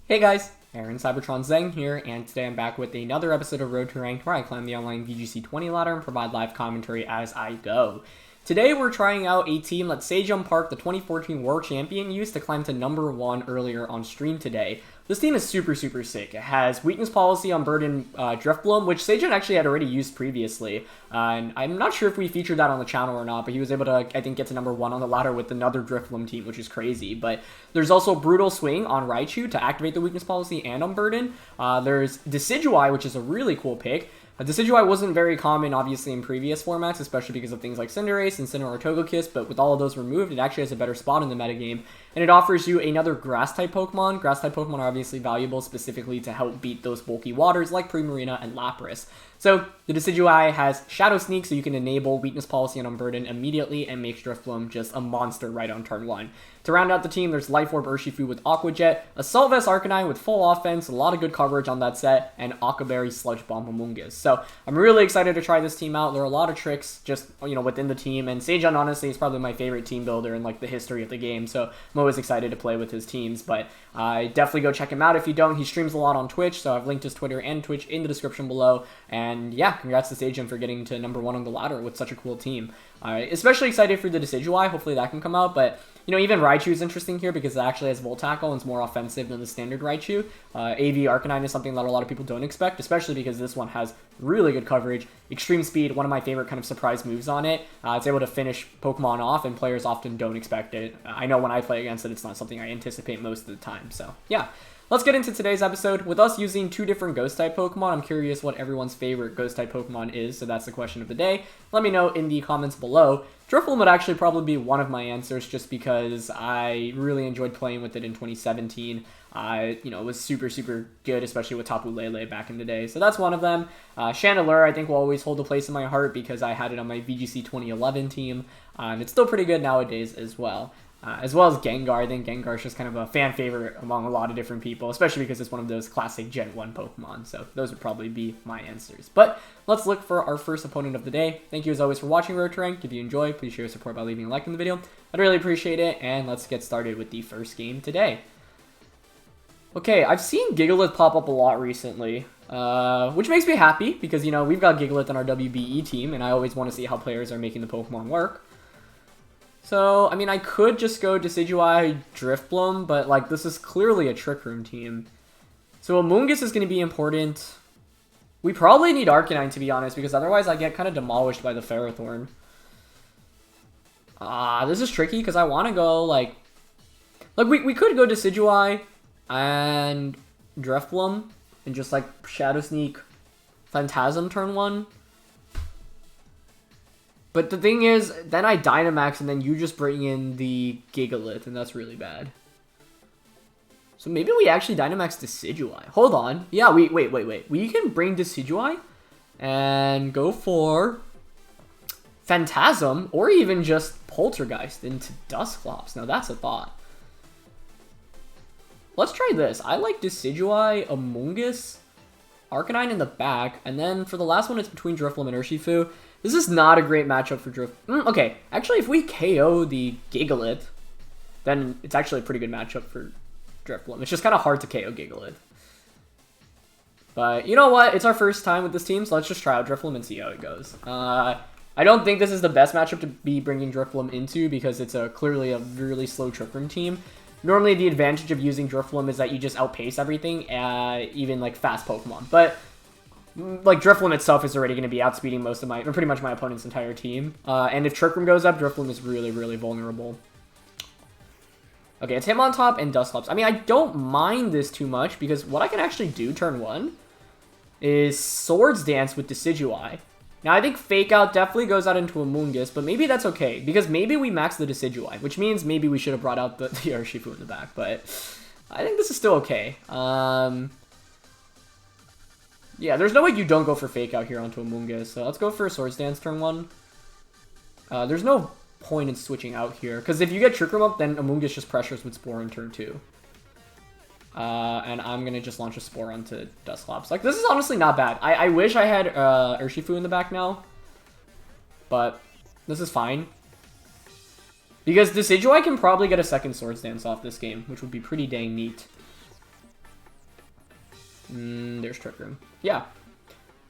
Hey guys, Aaron Cybertron Zeng here, and today I'm back with another episode of Road to Ranked where I climb the online VGC 20 ladder and provide live commentary as I go. Today we're trying out a team that Sejun Park, the 2014 World Champion, used to climb to number 1 earlier on stream today. This team is super sick. It has Weakness Policy on Burden Drifblim, which Sejun actually had already used previously. And I'm not sure if we featured that on the channel or not, but he was able to, I think, get to number 1 on the ladder with another Drifblim team, which is crazy. But there's also Brutal Swing on Raichu to activate the Weakness Policy and on Burden. There's Decidueye, which is a really cool pick. Decidueye wasn't very common, obviously, in previous formats, especially because of things like Cinderace and Cinder or Togekiss, but with all of those removed, it actually has a better spot in the metagame, and it offers you another Grass-type Pokemon. Grass-type Pokemon are obviously valuable specifically to help beat those bulky waters like Primarina and Lapras. So, the Decidueye has Shadow Sneak, so you can enable Weakness Policy on Unburden immediately and make Drifblim just a monster right on turn 1. To round out the team, there's Life Orb Urshifu with Aqua Jet, Assault Vest Arcanine with full offense, a lot of good coverage on that set, and Aquaberry Sludge Bomb Amoonguss. So, I'm really excited to try this team out. There are a lot of tricks just, within the team, and Sejun, honestly, is probably my favorite team builder in, the history of the game, so I'm always excited to play with his teams, but definitely go check him out if you don't. He streams a lot on Twitch, so I've linked his Twitter and Twitch in the description below, and yeah, congrats to Sejun for getting to number 1 on the ladder with such a cool team. Especially excited for the Decidueye, hopefully that can come out, but even Raichu is interesting here because it actually has Volt Tackle and it's more offensive than the standard Raichu. AV Arcanine is something that a lot of people don't expect, especially because this one has really good coverage, extreme speed, one of my favorite kind of surprise moves on it. It's able to finish Pokemon off, and players often don't expect it. I know when I play against it, it's not something I anticipate most of the time, so yeah. Let's get into today's episode. With us using 2 different Ghost-type Pokemon, I'm curious what everyone's favorite Ghost-type Pokemon is, so that's the question of the day. Let me know in the comments below. Drifblim would actually probably be one of my answers just because I really enjoyed playing with it in 2017. It was super good, especially with Tapu Lele back in the day. So that's one of them. Chandelure, I think, will always hold a place in my heart because I had it on my VGC 2011 team. It's still pretty good nowadays as well. As well as Gengar. I think Gengar is just kind of a fan favorite among a lot of different people, especially because it's one of those classic Gen 1 Pokemon, so those would probably be my answers. But let's look for our first opponent of the day. Thank you as always for watching Road to Ranked. If you enjoy, please show your support by leaving a like in the video. I'd really appreciate it, and let's get started with the first game today. Okay, I've seen Gigalith pop up a lot recently, which makes me happy because, we've got Gigalith on our WBE team, and I always want to see how players are making the Pokemon work. So, I could just go Decidueye, Drifblim, but, this is clearly a Trick Room team. So, Amoonguss is going to be important. We probably need Arcanine, to be honest, because otherwise I get kind of demolished by the Ferrothorn. This is tricky, because I want to go, we could go Decidueye and Drifblim, and just, Shadow Sneak Phantasm turn 1. But the thing is, then I Dynamax, and then you just bring in the Gigalith, and that's really bad. So maybe we actually Dynamax Decidueye. Hold on. Yeah, wait. We can bring Decidueye and go for Phantasm, or even just Poltergeist into Dusclops. Now, that's a thought. Let's try this. I like Decidueye, Amoonguss, Arcanine in the back, and then for the last one, it's between Drifblim and Urshifu. This is not a great matchup for Drifblim. Okay, actually, if we KO the Gigalith, then it's actually a pretty good matchup for Drifblim. It's just kind of hard to KO Gigalith. But you know what? It's our first time with this team, so let's just try out Drifblim and see how it goes. I don't think this is the best matchup to be bringing Drifblim into because it's clearly a really slow Trick Room team. Normally, the advantage of using Drifblim is that you just outpace everything, even fast Pokemon. But Drifblim itself is already going to be outspeeding pretty much my opponent's entire team. And if Trick Room goes up, Drifblim is really vulnerable. Okay, it's Hitmontop and Dusclops. I don't mind this too much because what I can actually do turn 1 is Swords Dance with Decidueye. Now, I think Fake Out definitely goes out into Amoonguss, but maybe that's okay because maybe we max the Decidueye, which means maybe we should have brought out the Urshifu in the back, but I think this is still okay. Yeah, there's no way you don't go for Fake Out here onto Amoonguss, so let's go for Swords Dance turn 1. There's no point in switching out here, because if you get Trick Room up, then Amoonguss just pressures with Spore in turn 2. And I'm going to just launch a Spore onto Dusclops. This is honestly not bad. I wish I had Urshifu in the back now, but this is fine. Because Decidueye can probably get a second Swords Dance off this game, which would be pretty dang neat. There's Trick Room. Yeah.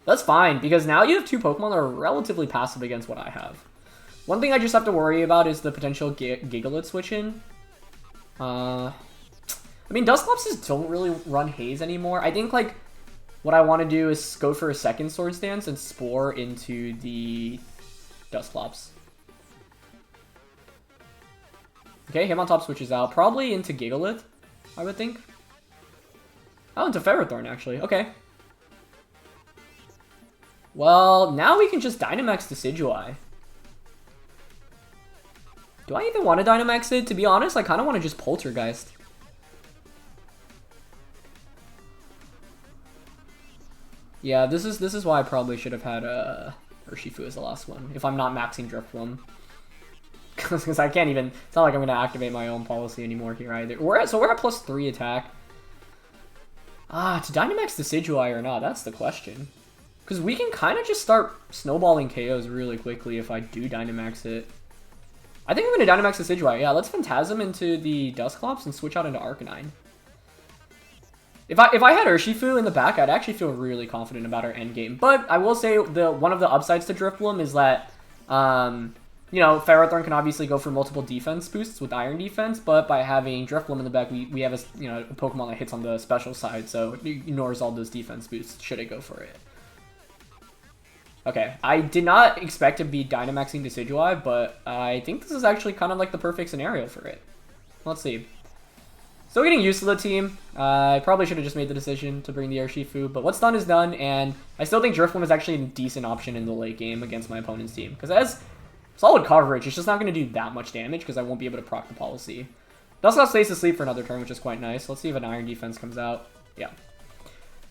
That's fine, because now you have two Pokemon that are relatively passive against what I have. One thing I just have to worry about is the potential Gigalith switch in. I mean, Dusclops just don't really run Haze anymore. I think, like, what I want to do is go for a second Swords Dance and Spore into the Dusclops. Okay, Hitmontop switches out. Probably into Gigalith, I would think. Oh, into Ferrothorn, actually. Okay. Well, now we can just Dynamax Decidueye. Do I even want to Dynamax it? To be honest, I kind of want to just Poltergeist. Yeah, this is why I probably should have had Urshifu as the last one, if I'm not maxing Drifblim. Because I can't even... It's not like I'm going to activate my own policy anymore here either. We're at +3 attack. To Dynamax Decidueye or not, that's the question. Because we can kind of just start snowballing KOs really quickly if I do Dynamax it. I think I'm going to Dynamax Decidueye. Yeah, let's Phantasm into the Dusclops and switch out into Arcanine. If I had Urshifu in the back, I'd actually feel really confident about our endgame. But I will say one of the upsides to Drifblim is that, you know, Ferrothorn can obviously go for multiple defense boosts with Iron Defense, but by having Drifblim in the back, we have a Pokemon that hits on the special side, so it ignores all those defense boosts should it go for it. Okay, I did not expect to be Dynamaxing Decidueye, but I think this is actually kind of like the perfect scenario for it. Let's see. Still getting used to the team. I probably should have just made the decision to bring the Urshifu, but what's done is done, and I still think Drifblim is actually a decent option in the late game against my opponent's team, because it has solid coverage. It's just not going to do that much damage, because I won't be able to proc the policy. Dusclops stays asleep for another turn, which is quite nice. Let's see if an Iron Defense comes out. Yeah.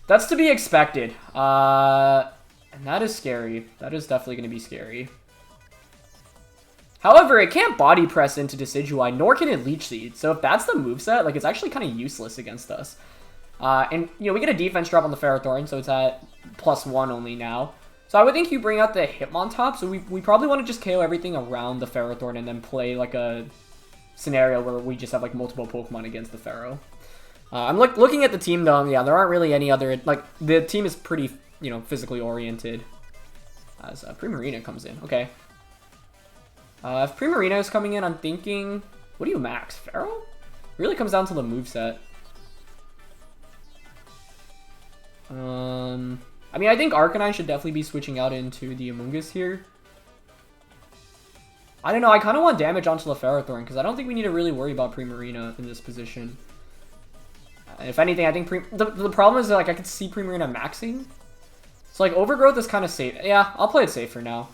That's to be expected. And that is scary. That is definitely going to be scary. However, it can't Body Press into Decidueye, nor can it Leech Seed. So if that's the moveset, like, it's actually kind of useless against us. And, you know, we get a defense drop on the Ferrothorn, so it's at +1 only now. So I would think you bring out the Hitmontop, so we probably want to just KO everything around the Ferrothorn and then play, like, a scenario where we just have, like, multiple Pokemon against the Ferro. I'm looking at the team, though, yeah, there aren't really any other, like, the team is pretty, you know, physically oriented. As Primarina comes in, okay. If Primarina is coming in, I'm thinking, what do you max? Pharaoh? Really comes down to the moveset. I mean, I think Arcanine should definitely be switching out into the Amoonguss here. I don't know, I kind of want damage onto the Ferrothorn, because I don't think we need to really worry about Primarina in this position. If anything, I think the problem is that, like, I could see Primarina maxing. So, like, Overgrowth is kind of safe. Yeah, I'll play it safe for now.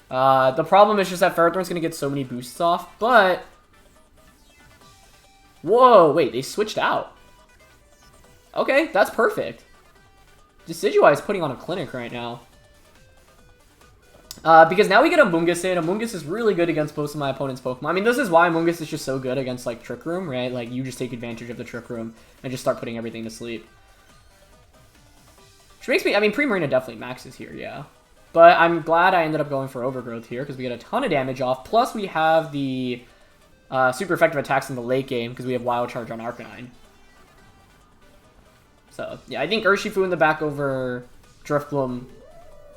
The problem is just that Ferrothorn's going to get so many boosts off, but... Whoa, wait, they switched out. Okay, that's perfect. Decidueye is putting on a clinic right now. Because now we get Amoonguss in. Amoonguss is really good against most of my opponent's Pokemon. I mean, this is why Amoonguss is just so good against, like, Trick Room, right? Like, you just take advantage of the Trick Room and just start putting everything to sleep. Which makes me... I mean, Primarina definitely maxes here, yeah. But I'm glad I ended up going for Overgrowth here, because we get a ton of damage off. Plus, we have the super effective attacks in the late game, because we have Wild Charge on Arcanine. So, yeah, I think Urshifu in the back over Drifblim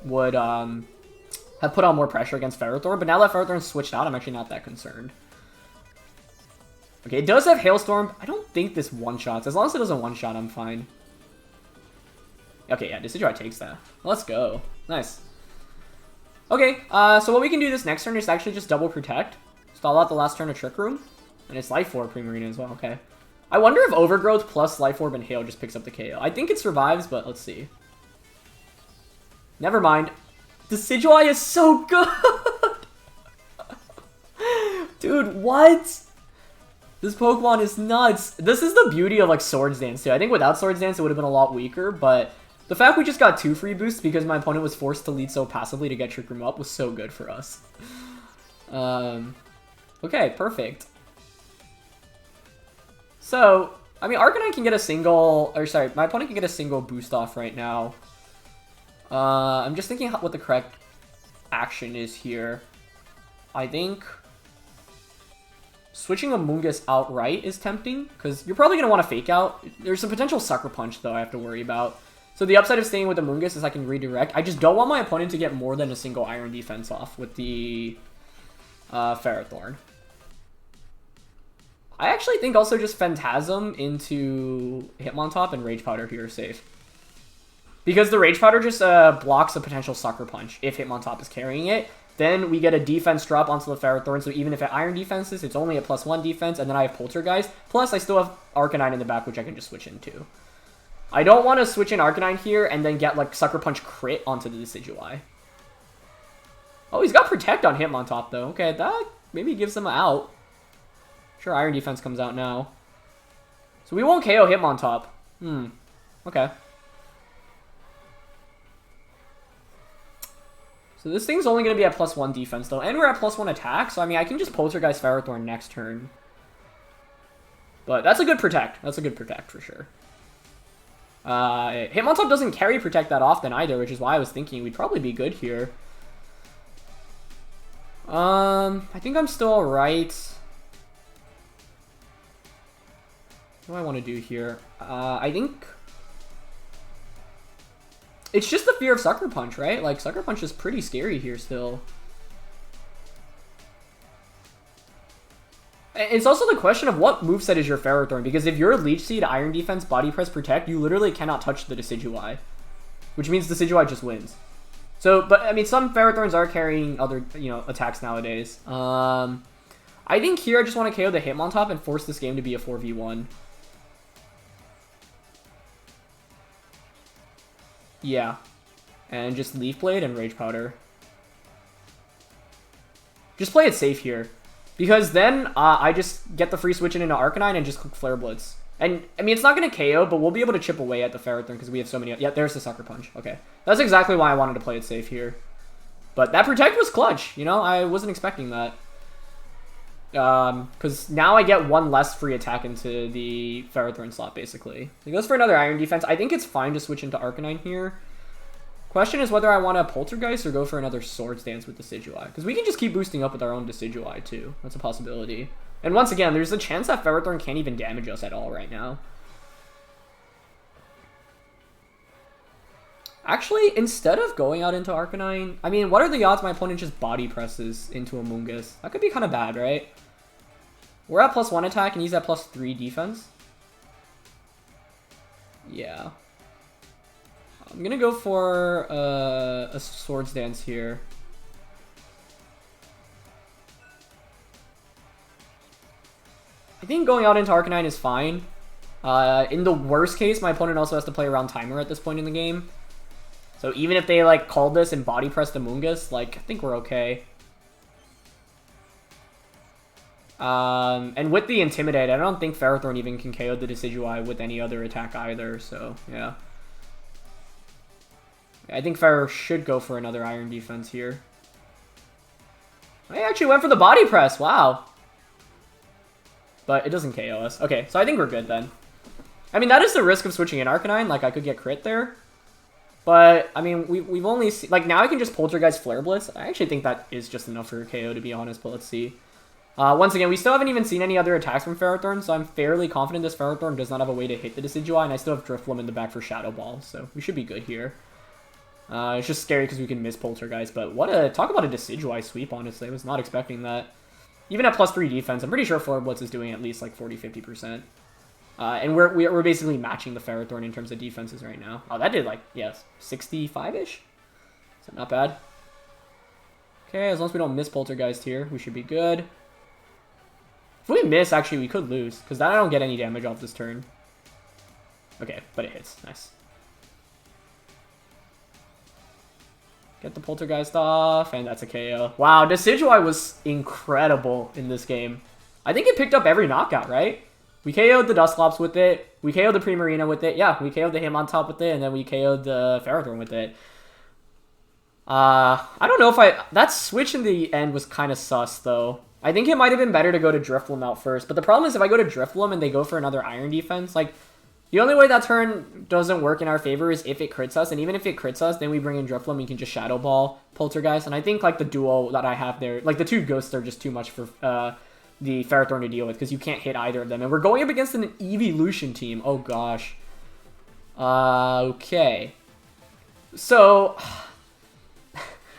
would have put on more pressure against Ferrothorn. But now that Ferrothorn's switched out, I'm actually not that concerned. Okay, it does have Hailstorm. I don't think this one-shots. As long as it doesn't one-shot, I'm fine. Okay, yeah, Decidueye takes that. Let's go. Nice. Okay, so what we can do this next turn is actually just double protect. Stall out the last turn of Trick Room. And it's Life Orb Primarina as well, okay. I wonder if Overgrowth plus Life Orb and Hail just picks up the KO. I think it survives, but let's see. Never mind. Decidueye is so good! Dude, what? This Pokemon is nuts. This is the beauty of, like, Swords Dance, too. I think without Swords Dance, it would have been a lot weaker, but... The fact we just got 2 free boosts because my opponent was forced to lead so passively to get Trick Room up was so good for us. Okay, perfect. So, I mean, Arcanine can get a single... Or, sorry, my opponent can get a single boost off right now. I'm just thinking what the correct action is here. I think... switching Amoonguss outright is tempting, because you're probably going to want to Fake Out. There's a potential Sucker Punch, though, I have to worry about. So the upside of staying with Amoonguss is I can redirect. I just don't want my opponent to get more than a single Iron Defense off with the Ferrothorn. I actually think also just Phantasm into Hitmontop and Rage Powder here is safe. Because the Rage Powder just blocks a potential Sucker Punch if Hitmontop is carrying it. Then we get a defense drop onto the Ferrothorn, so even if it Iron Defenses, it's only a +1 defense, and then I have Poltergeist. Plus, I still have Arcanine in the back, which I can just switch into. I don't want to switch in Arcanine here and then get, like, Sucker Punch crit onto the Decidueye. Oh, he's got Protect on Hitmontop, though. Okay, that maybe gives him an out. Sure, Iron Defense comes out now. So we won't KO Hitmontop. Okay. So this thing's only going to be at +1 defense, though. And we're at +1 attack, so I mean, I can just Poltergeist Ferrothorn next turn. But that's a good Protect. That's a good Protect, for sure. Hitmontop doesn't carry Protect that often, either, which is why I was thinking we'd probably be good here. I think I'm still alright. What do I want to do here? I think it's just the fear of Sucker Punch, right? Like, Sucker Punch is pretty scary here still. It's also the question of what moveset is your Ferrothorn, because if you're Leech Seed, Iron Defense, Body Press, Protect, you literally cannot touch the Decidueye, which means Decidueye just wins. So, but, I mean, some Ferrothorns are carrying other, you know, attacks nowadays. I think here I just want to KO the Hitmontop and force this game to be a 4v1. Yeah. And just Leaf Blade and Rage Powder. Just play it safe here. Because then I just get the free switch into Arcanine and just click Flare Blitz. And, I mean, it's not going to KO, but we'll be able to chip away at the Ferrothorn because we have so many... Yeah, there's the Sucker Punch. Okay. That's exactly why I wanted to play it safe here. But that Protect was clutch, you know? I wasn't expecting that. Because now I get one less free attack into the Ferrothorn slot, basically. He goes for another Iron Defense. I think it's fine to switch into Arcanine here. Question is whether I want to Poltergeist or go for another Swords Dance with Decidueye. Because we can just keep boosting up with our own Decidueye, too. That's a possibility. And once again, there's a chance that Ferrothorn can't even damage us at all right now. Actually, instead of going out into Arcanine... I mean, what are the odds my opponent just Body Presses into Amoonguss? That could be kind of bad, right? We're at +1 attack and he's at +3 defense. Yeah. I'm gonna go for a Swords Dance here. I think going out into Arcanine is fine. In the worst case, my opponent also has to play around Timer at this point in the game. So even if they, like, called this and Body Pressed Amoonguss, like, I think we're okay. And with the Intimidate, I don't think Ferrothorn even can KO the Decidueye with any other attack either, so, yeah. I think Ferro should go for another Iron Defense here. I actually went for the Body Press, wow. But it doesn't KO us. Okay, so I think we're good then. I mean, that is the risk of switching in Arcanine, like, I could get crit there. But, I mean, we've only seen... Like, now I can just Poltergeist Flare Blitz. I actually think that is just enough for a KO, to be honest, but let's see. Once again, we still haven't even seen any other attacks from Ferrothorn, so I'm fairly confident this Ferrothorn does not have a way to hit the Decidueye, and I still have Drifblim in the back for Shadow Ball, so we should be good here. It's just scary because we can miss Poltergeist, but what a... Talk about a Decidueye sweep, honestly. I was not expecting that. Even at +3 defense, I'm pretty sure Flare Blitz is doing at least, like, 40-50%. And we're basically matching the Ferrothorn in terms of defenses right now. Oh, that did, like, yes, 65-ish? So not bad. Okay, as long as we don't miss Poltergeist here, we should be good. If we miss, actually, we could lose, because then I don't get any damage off this turn. Okay, but it hits. Nice. Get the Poltergeist off, and that's a KO. Wow, Decidueye was incredible in this game. I think it picked up every knockout, right? We KO'd the Dusclops with it. We KO'd the Primarina with it. Yeah, we KO'd the Hitmontop with it, and then we KO'd the Ferrothorn with it. I don't know if that switch in the end was kind of sus, though. I think it might have been better to go to Drifblim out first. But the problem is if I go to Drifblim and they go for another Iron Defense, like, the only way that turn doesn't work in our favor is if it crits us. And even if it crits us, then we bring in Drifblim, we can just Shadow Ball Poltergeist. And I think, like, the duo that I have there, like, the two Ghosts are just too much for the Ferrothorn to deal with because you can't hit either of them. And we're going up against an Evolution team. Oh, gosh. Okay. So,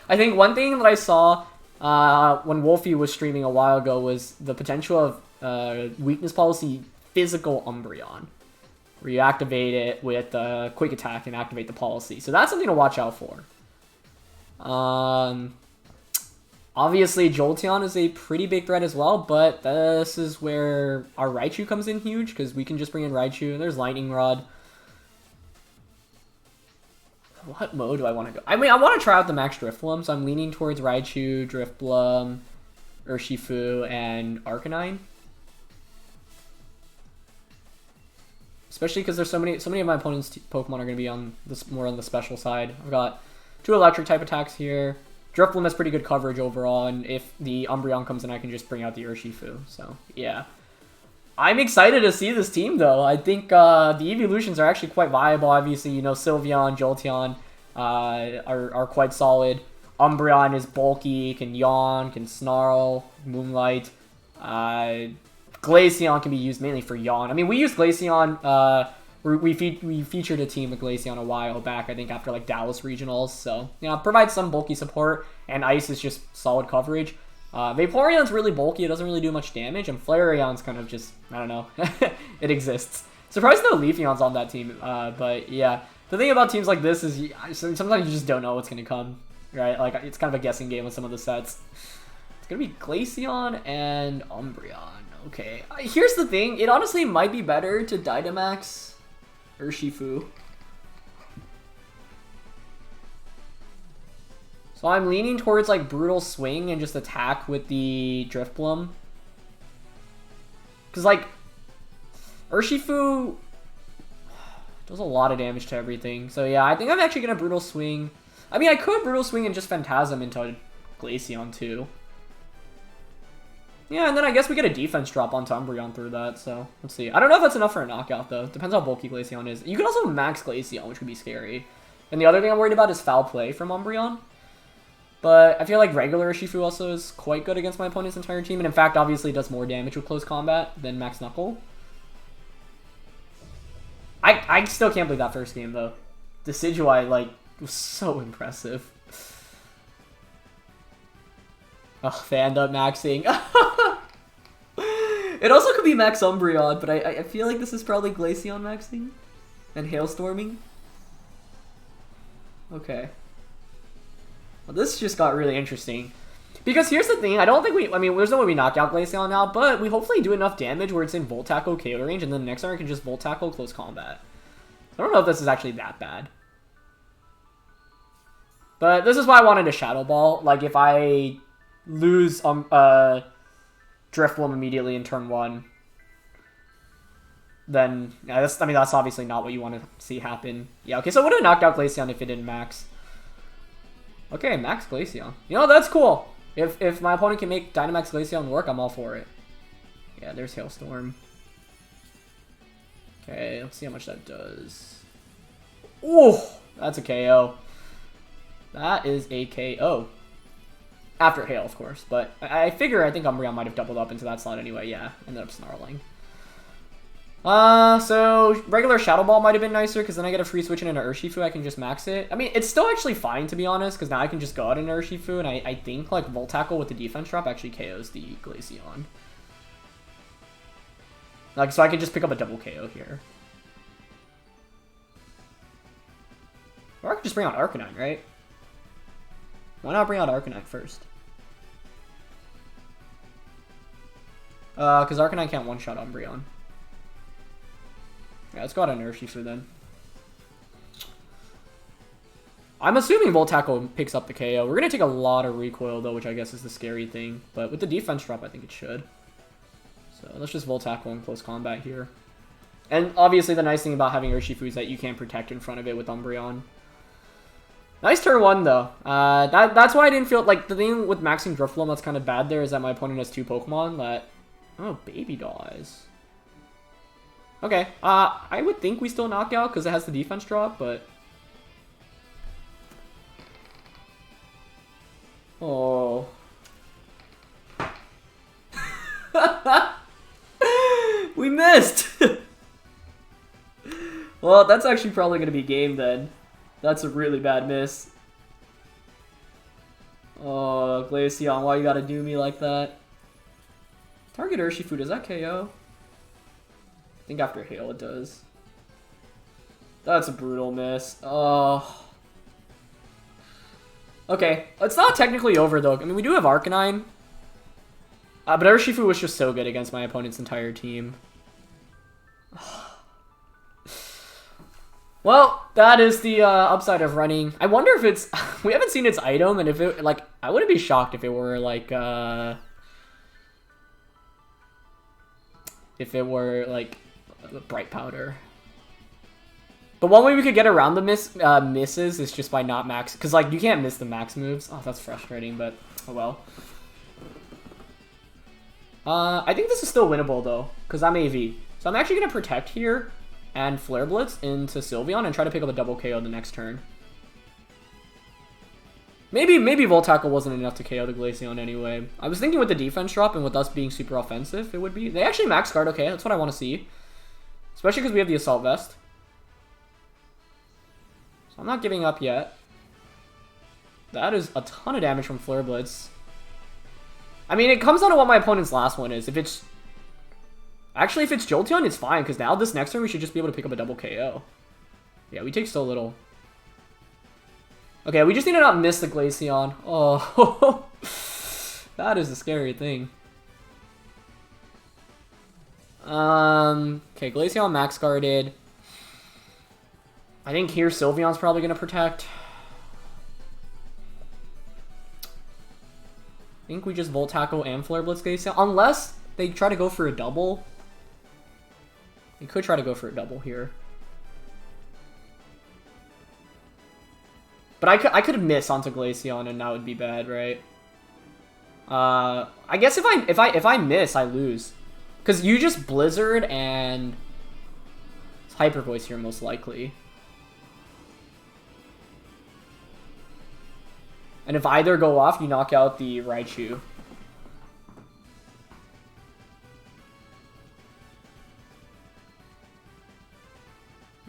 I think one thing that I saw when Wolfie was streaming a while ago was the potential of Weakness Policy Physical Umbreon, where you activate it with Quick Attack and activate the policy. So that's something to watch out for. Obviously, Jolteon is a pretty big threat as well, but this is where our Raichu comes in huge, because we can just bring in Raichu. There's Lightning Rod. What mode do I want to go? I mean, I want to try out the Max Drifblim, so I'm leaning towards Raichu, Drifblim, Urshifu, and Arcanine. Especially because there's so many of my opponent's Pokemon are going to be on this more on the special side. I've got 2 electric type attacks here. Drifblim has pretty good coverage overall, and if the Umbreon comes in, I can just bring out the Urshifu. So, yeah. I'm excited to see this team, though. I think the evolutions are actually quite viable. Obviously, you know, Sylveon, Jolteon are quite solid. Umbreon is bulky, can yawn, can snarl, Moonlight. Glaceon can be used mainly for yawn. I mean, we used Glaceon. We featured a team with Glaceon a while back, I think, after like Dallas Regionals. So, yeah, provides some bulky support, and Ice is just solid coverage. Vaporeon's really bulky, it doesn't really do much damage, and Flareon's kind of just, I don't know, it exists. Surprised no Leafeon's on that team, but yeah. The thing about teams like this is sometimes you just don't know what's going to come, right? Like, it's kind of a guessing game with some of the sets. It's going to be Glaceon and Umbreon. Okay, here's the thing, it honestly might be better to Dynamax Urshifu. So I'm leaning towards like Brutal Swing and just attack with the Drifblim. Because like Urshifu does a lot of damage to everything. So yeah, I think I'm actually going to Brutal Swing. I mean, I could Brutal Swing and just Phantasm into Glaceon too. Yeah, and then I guess we get a defense drop onto Umbreon through that, so let's see. I don't know if that's enough for a knockout, though. Depends how bulky Glaceon is. You can also max Glaceon, which would be scary. And the other thing I'm worried about is foul play from Umbreon. But I feel like regular Urshifu also is quite good against my opponent's entire team, and in fact, obviously does more damage with close combat than Max Knuckle. I still can't believe that first game, though. Decidueye, like, was so impressive. Oh, fan up maxing. It also could be Max Umbreon, but I feel like this is probably Glaceon maxing and Hailstorming. Okay. Well, this just got really interesting. Because here's the thing, I mean, there's no way we knock out Glaceon now, but we hopefully do enough damage where it's in Volt Tackle KO range, and then the next turn I can just Volt Tackle close combat. I don't know if this is actually that bad. But this is why I wanted a Shadow Ball. Like, if I lose Drifblim immediately in turn 1, then yeah, that's obviously not what you want to see happen. Yeah, okay, so I would have knocked out Glaceon if it didn't max. Okay, max Glaceon. You know, that's cool. If my opponent can make Dynamax Glaceon work, I'm all for it. Yeah, there's Hailstorm. Okay, let's see how much that does. Oh, that's a KO. That is a KO. After Hail, of course, but I think Umbreon might have doubled up into that slot anyway. Yeah, ended up snarling. So regular Shadow Ball might have been nicer, because then I get a free switch in an Urshifu, I can just max it. I mean, it's still actually fine, to be honest, because now I can just go out in Urshifu, and I think, like, Volt Tackle with the defense drop actually KOs the Glaceon. Like, so I can just pick up a double KO here. Or I could just bring out Arcanine, right? Why not bring out Arcanine first? Because Arcanine can't one-shot Umbreon. Yeah, let's go out on Urshifu then. I'm assuming Volt Tackle picks up the KO. We're going to take a lot of recoil, though, which I guess is the scary thing. But with the defense drop, I think it should. So let's just Volt Tackle in close combat here. And obviously the nice thing about having Urshifu is that you can't protect in front of it with Umbreon. Nice turn 1, though. That's why I didn't feel... Like, the thing with maxing Drifblim that's kind of bad there is that my opponent has 2 Pokemon that... Oh, Baby Dies. Okay, I would think we still knock out because it has the defense drop, but... Oh. Well, that's actually probably going to be game then. That's a really bad miss. Oh, Glaceon, why you gotta do me like that? Target Urshifu, does that KO? I think after Hail it does. That's a brutal miss. Oh. Okay, it's not technically over though. I mean, we do have Arcanine. But Urshifu was just so good against my opponent's entire team. Well, that is the upside of running. I wonder if it's... we haven't seen its item, and if it... like, I wouldn't be shocked if it were, like, if it were, like, Bright Powder. But one way we could get around the misses is just by not max... because, like, you can't miss the max moves. Oh, that's frustrating, but oh well. I think this is still winnable, though, because I'm AV. So I'm actually going to Protect here and Flare Blitz into Sylveon and try to pick up a double KO the next turn. Maybe Volt Tackle wasn't enough to KO the Glaceon anyway. I was thinking with the defense drop and with us being super offensive, it would be. They actually max guard, okay, that's what I want to see. Especially because we have the Assault Vest. So I'm not giving up yet. That is a ton of damage from Flare Blitz. I mean, it comes down to what my opponent's last one is. If it's... actually, if it's Jolteon, it's fine, because now this next turn we should just be able to pick up a double KO. Yeah, we take so little. Okay, we just need to not miss the Glaceon. Oh, that is a scary thing. Okay, Glaceon max guarded. I think here Sylveon's probably going to protect. I think we just Volt Tackle and Flare Blitz Glaceon. Unless they try to go for a double. They could try to go for a double here. But I could miss onto Glaceon and that would be bad, right? I guess if I miss, I lose. Because you just Blizzard and it's Hyper Voice here most likely. And if either go off, you knock out the Raichu.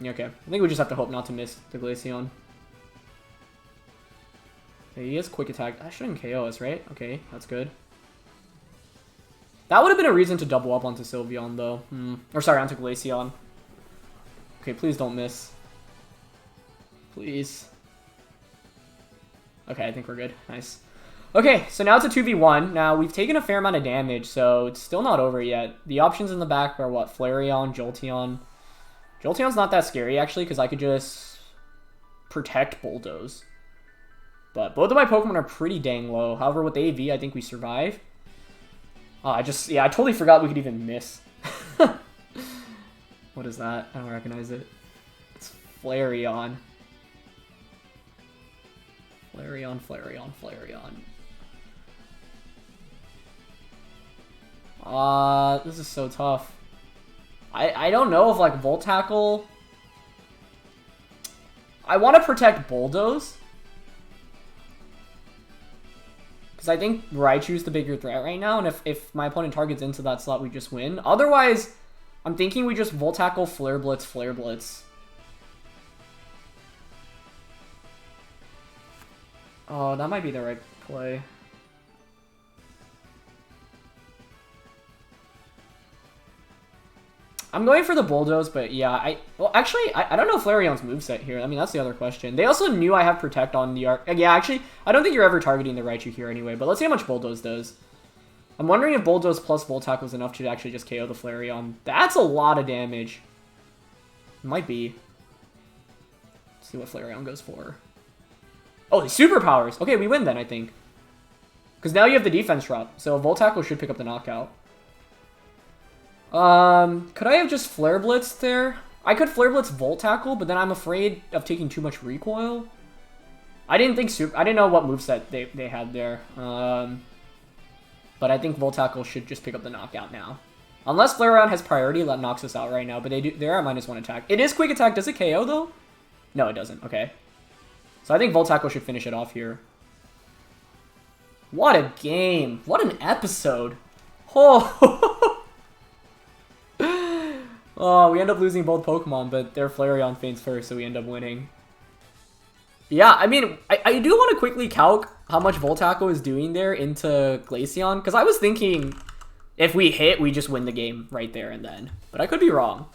Okay, I think we just have to hope not to miss the Glaceon. Okay, he has Quick Attack. That shouldn't KO us, right? Okay, that's good. That would have been a reason to double up onto Sylveon, though. Or sorry, onto Glaceon. Okay, please don't miss. Please. Okay, I think we're good. Nice. Okay, so now it's a 2v1. Now, we've taken a fair amount of damage, so it's still not over yet. The options in the back are, what? Flareon, Jolteon. Jolteon's not that scary, actually, because I could just protect Bulldoze. But both of my Pokemon are pretty dang low. However, with the AV, I think we survive. I totally forgot we could even miss. What is that? I don't recognize it. It's Flareon. Flareon, Flareon, Flareon. This is so tough. I don't know if, like, Volt Tackle... I want to protect Bulldoze. Because I think Raichu's the bigger threat right now, and if my opponent targets into that slot, we just win. Otherwise, I'm thinking we just Volt Tackle, Flare Blitz, Flare Blitz. Oh, that might be the right play. I'm going for the Bulldoze, but yeah, well, actually, I don't know Flareon's moveset here. I mean, that's the other question. They also knew I have Protect on the yeah, actually, I don't think you're ever targeting the Raichu here anyway, but let's see how much Bulldoze does. I'm wondering if Bulldoze plus Volt Tackle is enough to actually just KO the Flareon. That's a lot of damage. Might be. Let's see what Flareon goes for. Oh, the superpowers! Okay, we win then, I think. Because now you have the defense drop, so Volt Tackle should pick up the knockout. Could I have just Flare Blitz there? I could Flare Blitz Volt Tackle, but then I'm afraid of taking too much recoil. I didn't know what moveset they had there. But I think Volt Tackle should just pick up the knockout now. Unless Flareon has priority, that knocks us out right now, but they're at -1 attack. It is Quick Attack. Does it KO, though? No, it doesn't. Okay. So I think Volt Tackle should finish it off here. What a game. What an episode. Oh. Oh, we end up losing both Pokemon, but their Flareon faints first, so we end up winning. Yeah, I mean, I do want to quickly calc how much Voltaco is doing there into Glaceon, because I was thinking if we hit, we just win the game right there and then. But I could be wrong.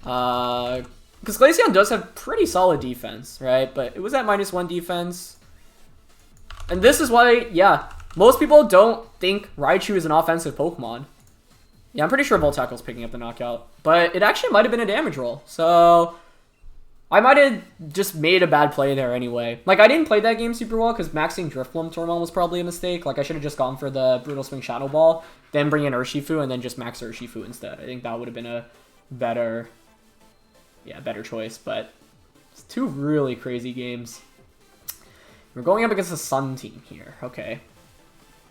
Because Glaceon does have pretty solid defense, right? But it was at -1 defense. And this is why, yeah, most people don't think Raichu is an offensive Pokemon. Yeah, I'm pretty sure Voltaco's picking up the knockout. But it actually might have been a damage roll. So I might have just made a bad play there anyway. Like, I didn't play that game super well because maxing Drifblim Tormon was probably a mistake. Like, I should have just gone for the Brutal Swing Shadow Ball, then bring in Urshifu, and then just max Urshifu instead. I think that would have been a better, better choice. But it's two really crazy games. We're going up against the Sun team here. Okay.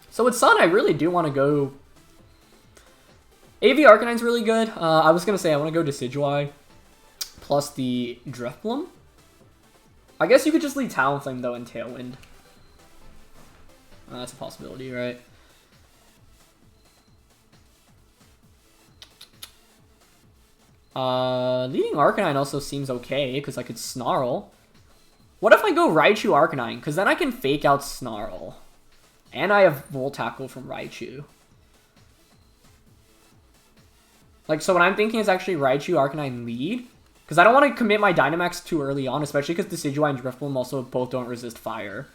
So with Sun, I really do want to go... AV Arcanine's really good. I was going to say I want to go Decidueye plus the Drifblim. I guess you could just leave Talonflame, though, and Tailwind. That's a possibility, right? Leading Arcanine also seems okay, because I could Snarl. What if I go Raichu Arcanine? Because then I can fake out Snarl. And I have Volt Tackle from Raichu. Like, so what I'm thinking is actually Raichu Arcanine lead. Because I don't want to commit my Dynamax too early on, especially because Decidueye and Drifblim also both don't resist fire.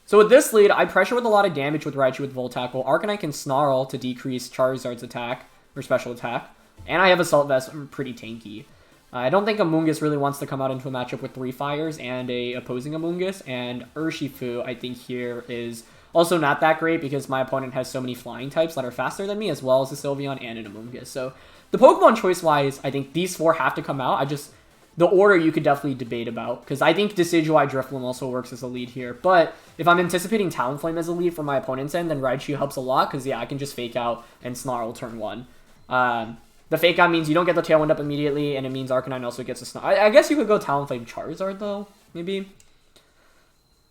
So with this lead, I pressure with a lot of damage with Raichu with Volt Tackle. Arcanine can Snarl to decrease Charizard's attack, or special attack. And I have Assault Vest, I'm pretty tanky. I don't think Amoonguss really wants to come out into a matchup with 3 fires and a opposing Amoonguss. And Urshifu, I think here is also not that great because my opponent has so many flying types that are faster than me, as well as a Sylveon and an Amoonguss. So the Pokemon choice-wise, I think these 4 have to come out. The order you could definitely debate about, because I think Decidueye Drifblim also works as a lead here. But if I'm anticipating Talonflame as a lead from my opponent's end, then Raichu helps a lot, because yeah, I can just fake out and Snarl turn 1. The fake out means you don't get the Tailwind up immediately, and it means Arcanine also gets a Snarl. I guess you could go Talonflame Charizard, though, maybe.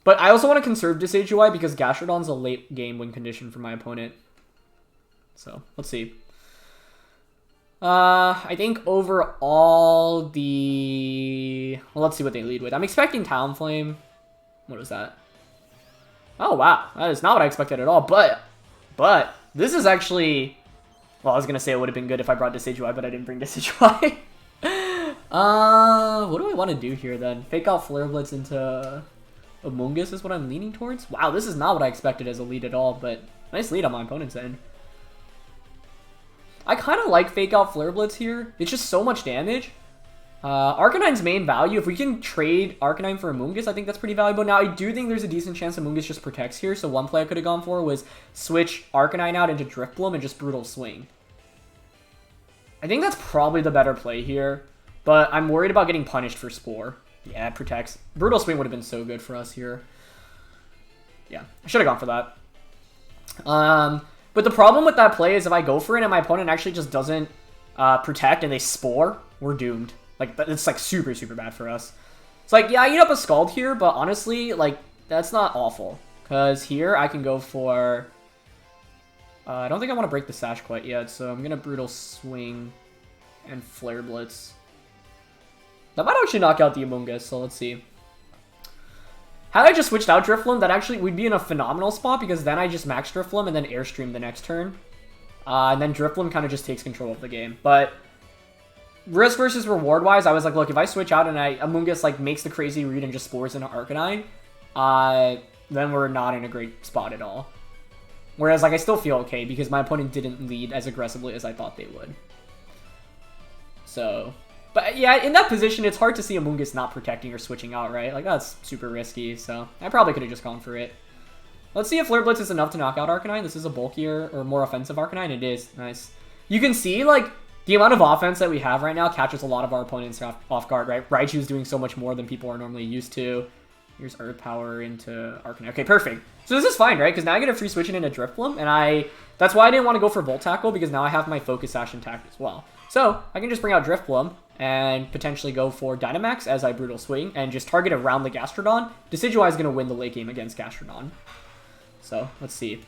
But I also want to conserve Decidueye, because Gastrodon's a late game win condition for my opponent. So, let's see. I think overall well, let's see what they lead with. I'm expecting Talonflame. What was that? Oh, wow. That is not what I expected at all. But this is actually... Well, I was going to say it would have been good if I brought Decidueye, but I didn't bring Decidueye. What do I want to do here, then? Fake out Flare Blitz into Amoonguss is what I'm leaning towards? Wow, this is not what I expected as a lead at all, but nice lead on my opponent's end. I kind of like fake out Flare Blitz here. It's just so much damage. Arcanine's main value, if we can trade Arcanine for Amoonguss, I think that's pretty valuable. Now, I do think there's a decent chance Amoonguss just protects here, so one play I could have gone for was switch Arcanine out into Drifblim and just Brutal Swing. I think that's probably the better play here, but I'm worried about getting punished for Spore. Yeah, it protects. Brutal Swing would have been so good for us here. Yeah, I should have gone for that. But the problem with that play is if I go for it and my opponent actually just doesn't protect and they Spore, we're doomed. Like, it's, like, super, super bad for us. It's like, yeah, I eat up a Scald here, but honestly, like, that's not awful. Because here, I can go for... I don't think I want to break the Sash quite yet, so I'm going to Brutal Swing and Flare Blitz. That might actually knock out the Amoonguss, so let's see. Had I just switched out Drifblim, that actually would be in a phenomenal spot, because then I just max Drifblim and then Airstream the next turn. And then Drifblim kind of just takes control of the game. But... risk versus reward wise, I was like, look, if I switch out and Amoonguss like makes the crazy read and just spores into Arcanine, then we're not in a great spot at all. Whereas like I still feel okay because my opponent didn't lead as aggressively as I thought they would. So, but yeah, in that position, it's hard to see Amoonguss not protecting or switching out, right? Like that's super risky. So I probably could have just gone for it. Let's see if Flare Blitz is enough to knock out Arcanine. This is a bulkier or more offensive Arcanine. It is nice. You can see like. The amount of offense that we have right now catches a lot of our opponents off guard, right? Raichu's doing so much more than people are normally used to. Here's Earth Power into Arcanine. Okay, perfect. So this is fine, right? Because now I get a free switch into Drifblim, and that's why I didn't want to go for Volt Tackle, because now I have my Focus Sash intact as well. So I can just bring out Drifblim and potentially go for Dynamax as I Brutal Swing and just target around the Gastrodon. Decidueye is going to win the late game against Gastrodon. So let's see.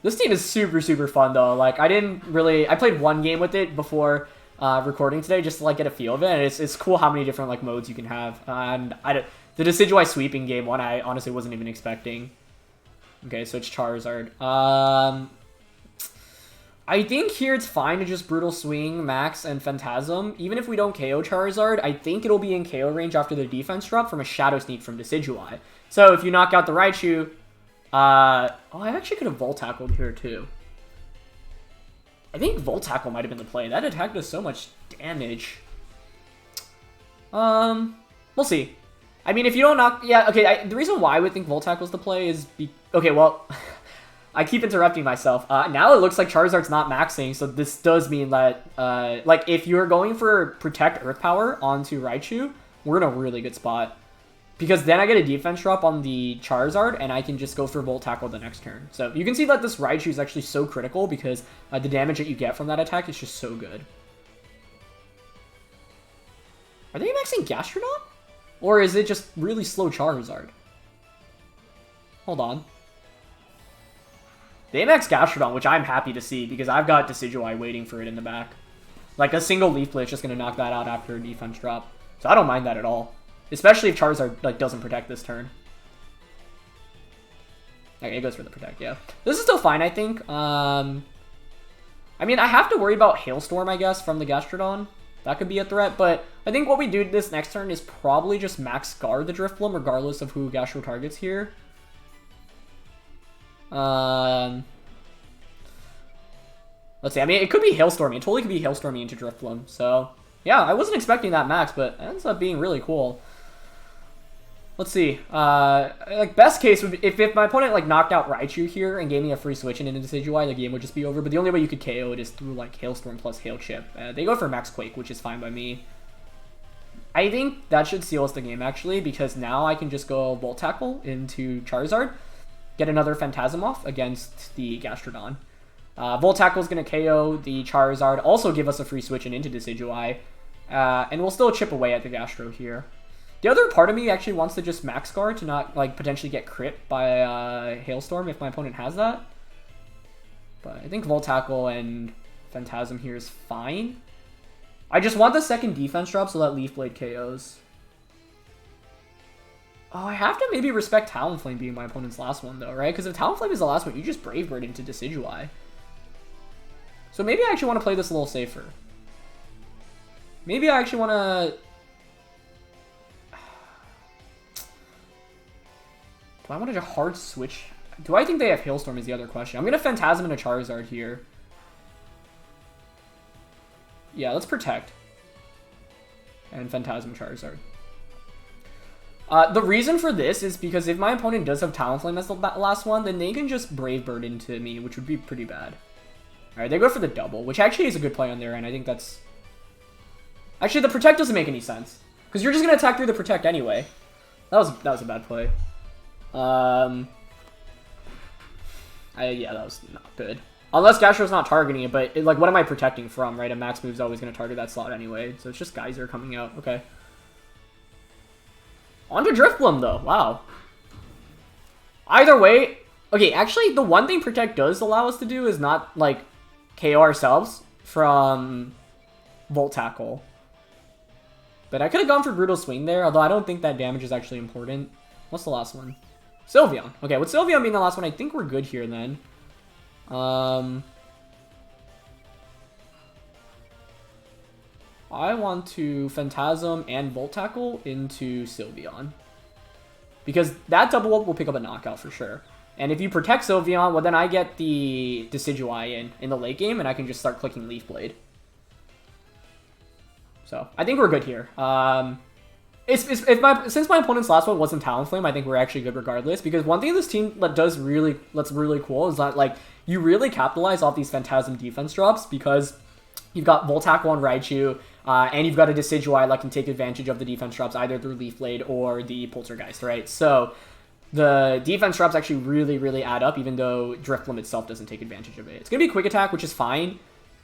This team is super, super fun, though. Like, I played one game with it before recording today just to like get a feel of it. And it's cool how many different like modes you can have. And the Decidueye sweeping game one I honestly wasn't even expecting. Okay, so it's Charizard. I think here it's fine to just Brutal Swing, Max, and Phantasm. Even if we don't KO Charizard, I think it'll be in KO range after the defense drop from a Shadow Sneak from Decidueye. So if you knock out the Raichu... I actually could have Volt Tackled here too. I think Volt Tackle might have been the play. That attack does so much damage. We'll see. I mean, if you don't knock... Yeah, okay, the reason why I would think Volt Tackle's the play is... Okay, well... I keep interrupting myself. Now it looks like Charizard's not maxing, so this does mean that, like, if you're going for Protect Earth Power onto Raichu, we're in a really good spot. Because then I get a defense drop on the Charizard, and I can just go for Volt Tackle the next turn. So you can see that this Raichu is actually so critical, because the damage that you get from that attack is just so good. Are they maxing Gastrodon? Or is it just really slow Charizard? Hold on. They max Gastrodon, which I'm happy to see, because I've got Decidueye waiting for it in the back. Like, a single Leaf Blade is just going to knock that out after a defense drop. So I don't mind that at all. Especially if Charizard, like, doesn't protect this turn. Okay, it goes for the protect, yeah. This is still fine, I think. I mean, I have to worry about Hailstorm, I guess, from the Gastrodon. That could be a threat, but I think what we do this next turn is probably just max guard the Drifblim, regardless of who Gastro targets here. Let's see. I mean, it could be Hailstormy. It totally could be Hailstormy into Drifblim. So, yeah, I wasn't expecting that max, but it ends up being really cool. Let's see. Like, best case would be if my opponent, like, knocked out Raichu here and gave me a free switch into Decidueye, the game would just be over. But the only way you could KO it is through, like, Hailstorm plus Hail Chip. They go for Max Quake, which is fine by me. I think that should seal us the game, actually, because now I can just go Volt Tackle into Charizard. Get another Phantasm off against the Gastrodon. Volt Tackle is going to KO the Charizard, also give us a free switch and into Decidueye, and we'll still chip away at the Gastro here. The other part of me actually wants to just Max Guard to not like potentially get crit by Hailstorm if my opponent has that. But I think Volt Tackle and Phantasm here is fine. I just want the second defense drop so that Leaf Blade KOs. Oh, I have to maybe respect Talonflame being my opponent's last one, though, right? Because if Talonflame is the last one, you just Brave Bird into Decidueye. So maybe I actually want to play this a little safer. Maybe I actually want to... Do I want to hard switch? Do I think they have Hailstorm is the other question. I'm going to Phantasm into Charizard here. Yeah, let's Protect. And Phantasm Charizard. The reason for this is because if my opponent does have Talonflame as the last one, then they can just Brave Bird into me, which would be pretty bad. Alright, they go for the double, which actually is a good play on their end. I think that's... Actually, the Protect doesn't make any sense. Because you're just going to attack through the Protect anyway. That was a bad play. Yeah, that was not good. Unless Gastro's not targeting it, but like, what am I protecting from, right? A max move's always going to target that slot anyway. So it's just Geyser coming out. Okay. On to Drifblim, though. Wow. Either way... Okay, actually, the one thing Protect does allow us to do is not, like, KO ourselves from Volt Tackle. But I could have gone for Brutal Swing there, although I don't think that damage is actually important. What's the last one? Sylveon. Okay, with Sylveon being the last one, I think we're good here, then. I want to Phantasm and Volt Tackle into Sylveon. Because that double up will pick up a knockout for sure. And if you protect Sylveon, well then I get the Decidueye in the late game, and I can just start clicking Leaf Blade. So, I think we're good here. Since my opponent's last one wasn't Talonflame, I think we're actually good regardless. Because one thing this team that's really cool is that, like, you really capitalize off these Phantasm defense drops because you've got Volt Tackle on Raichu, and you've got a Decidueye that can take advantage of the defense drops either through Leaf Blade or the Poltergeist, right? So the defense drops actually really add up, even though Drifblim itself doesn't take advantage of it. It's going to be Quick Attack, which is fine.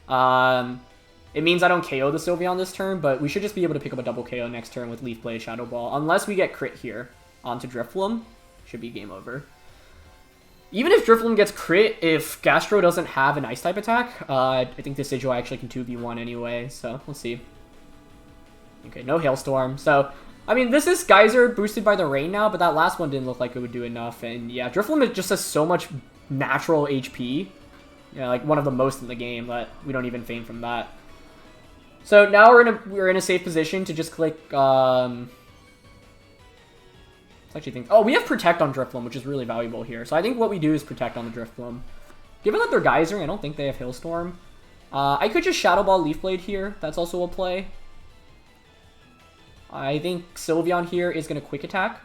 It means I don't KO the Sylveon this turn, but we should just be able to pick up a double KO next turn with Leaf Blade, Shadow Ball. Unless we get crit here onto Drifblim, should be game over. Even if Drifblim gets crit, if Gastro doesn't have an Ice-type attack, I think Decidueye actually can 2v1 anyway, so let's see. Okay, no Hailstorm. So, I mean, this is Geyser boosted by the rain now, but that last one didn't look like it would do enough. And yeah, Drifblim just has so much natural HP. Yeah, like one of the most in the game, but we don't even faint from that. So now we're in a safe position to just click. Let's actually think. Oh, we have Protect on Drifblim, which is really valuable here. So I think what we do is Protect on the Drifblim. Given that they're Geyser, I don't think they have Hailstorm. I could just Shadow Ball Leaf Blade here. That's also a play. I think Sylveon here is going to Quick Attack.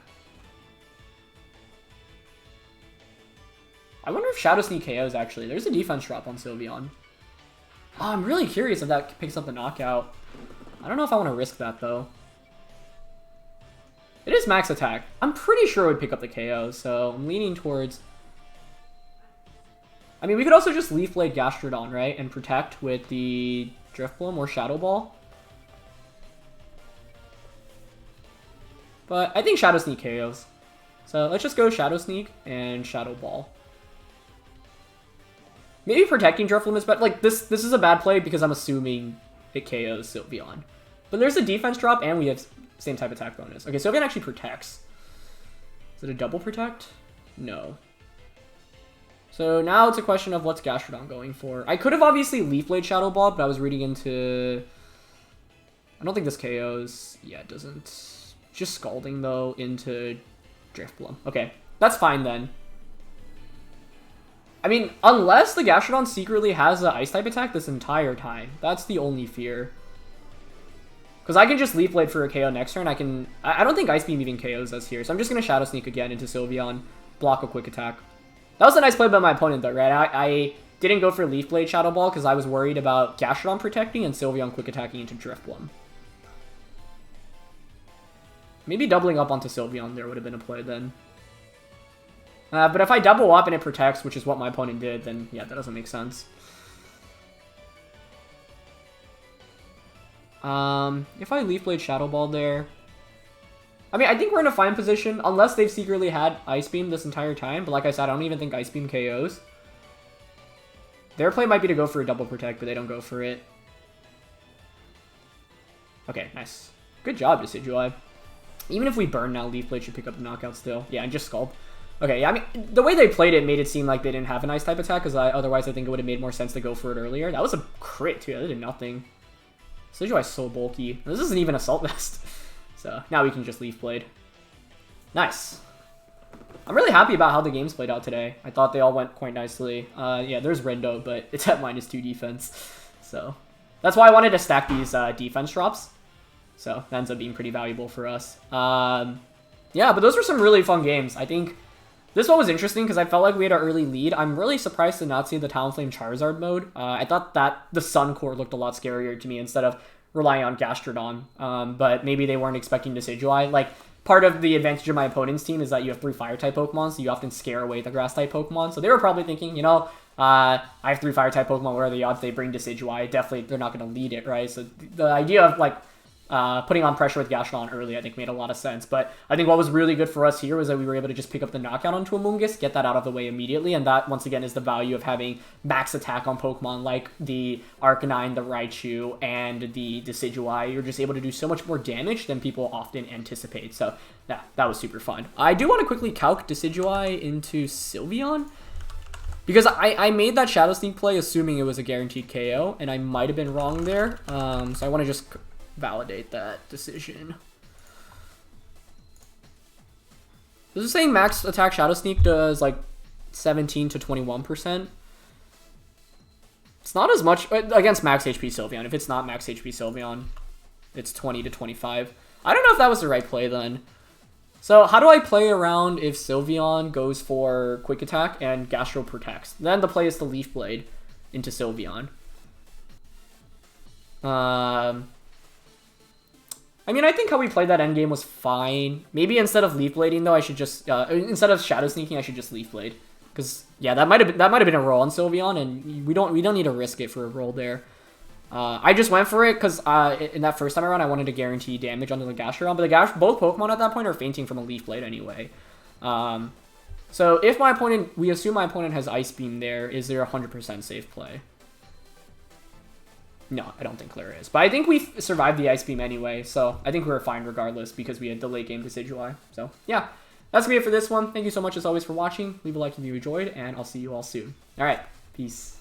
I wonder if Shadow Sneak KOs actually. There's a defense drop on Sylveon. Oh, I'm really curious if that picks up the knockout. I don't know if I want to risk that though. It is max attack. I'm pretty sure it would pick up the KO, so I'm leaning towards... I mean, we could also just Leaf Blade Gastrodon, right? And Protect with the Drifblim or Shadow Ball. But I think Shadow Sneak KOs. So let's just go Shadow Sneak and Shadow Ball. Maybe protecting Drifblim is better. Like, this is a bad play because I'm assuming it KOs Sylveon. But there's a defense drop and we have same type attack bonus. Okay, Sylveon actually protects. Is it a double protect? No. So now it's a question of what's Gastrodon going for. I could have obviously Leaf Blade Shadow Ball, but I was reading into... I don't think this KOs. Yeah, it doesn't. Just Scalding, though, into Drifblim. Okay, that's fine then. I mean, unless the Gastrodon secretly has an Ice-type attack this entire time. That's the only fear. Because I can just Leaf Blade for a KO next turn. I don't think Ice Beam even KOs us here. So I'm just going to Shadow Sneak again into Sylveon. Block a Quick Attack. That was a nice play by my opponent, though, right? I didn't go for Leaf Blade Shadow Ball because I was worried about Gastrodon protecting and Sylveon Quick Attacking into Drifblim. Maybe doubling up onto Sylveon there would have been a play then. But if I double up and it protects, which is what my opponent did, then yeah, that doesn't make sense. If I Leaf Blade Shadow Ball there... I mean, I think we're in a fine position, unless they've secretly had Ice Beam this entire time. But like I said, I don't even think Ice Beam KOs. Their play might be to go for a double protect, but they don't go for it. Okay, nice. Good job, Decidueye. Even if we burn now, Leaf Blade should pick up the knockout still. Yeah, and just Scald. Okay, yeah, I mean, the way they played it made it seem like they didn't have an Ice-type attack, because otherwise I think it would have made more sense to go for it earlier. That was a crit, too. That did nothing. Decidueye is so bulky. This isn't even Assault Vest. So, now we can just Leaf Blade. Nice. I'm really happy about how the games played out today. I thought they all went quite nicely. Yeah, there's Rendo, but it's at -2 defense. So, that's why I wanted to stack these defense drops. So, that ends up being pretty valuable for us. Yeah, but those were some really fun games. I think this one was interesting because I felt like we had an early lead. I'm really surprised to not see the Talonflame Charizard mode. I thought that the Sun Core looked a lot scarier to me instead of relying on Gastrodon. But maybe they weren't expecting Decidueye. Like, part of the advantage of my opponent's team is that you have 3 Fire-type Pokemon, so you often scare away the Grass-type Pokemon. So they were probably thinking, you know, I have 3 Fire-type Pokemon, what are the odds they bring Decidueye? Definitely, they're not going to lead it, right? So the idea of, like, putting on pressure with Gastrodon early, I think, made a lot of sense. But I think what was really good for us here was that we were able to just pick up the knockout onto Amoonguss, get that out of the way immediately, and that, once again, is the value of having max attack on Pokemon like the Arcanine, the Raichu, and the Decidueye. You're just able to do so much more damage than people often anticipate. So, yeah, that was super fun. I do want to quickly calc Decidueye into Sylveon, because I made that Shadow Sneak play assuming it was a guaranteed KO, and I might have been wrong there. So I want to just validate that decision. This is saying max attack Shadow Sneak does like 17 to 21%. It's not as much against max HP Sylveon. If it's not max HP Sylveon, it's 20 to 25. I don't know if that was the right play then. So how do I play around if Sylveon goes for Quick Attack and Gastro protects? Then the play is to Leaf Blade into Sylveon. I mean, I think how we played that endgame was fine. Maybe instead of Leaf Blading, though, I should just... instead of Shadow Sneaking, I should just Leaf Blade. Because, yeah, that might have been a roll on Sylveon, and we don't need to risk it for a roll there. I just went for it because in that first time around, I wanted to guarantee damage onto the Gastrodon. But both Pokemon at that point are fainting from a Leaf Blade anyway. So if my opponent, we assume my opponent has Ice Beam there, is there a 100% safe play? No, I don't think there is. But I think we survived the Ice Beam anyway, so I think we were fine regardless because we had the late game Decidueye. So yeah, that's going to be it for this one. Thank you so much as always for watching. Leave a like if you enjoyed, and I'll see you all soon. All right, peace.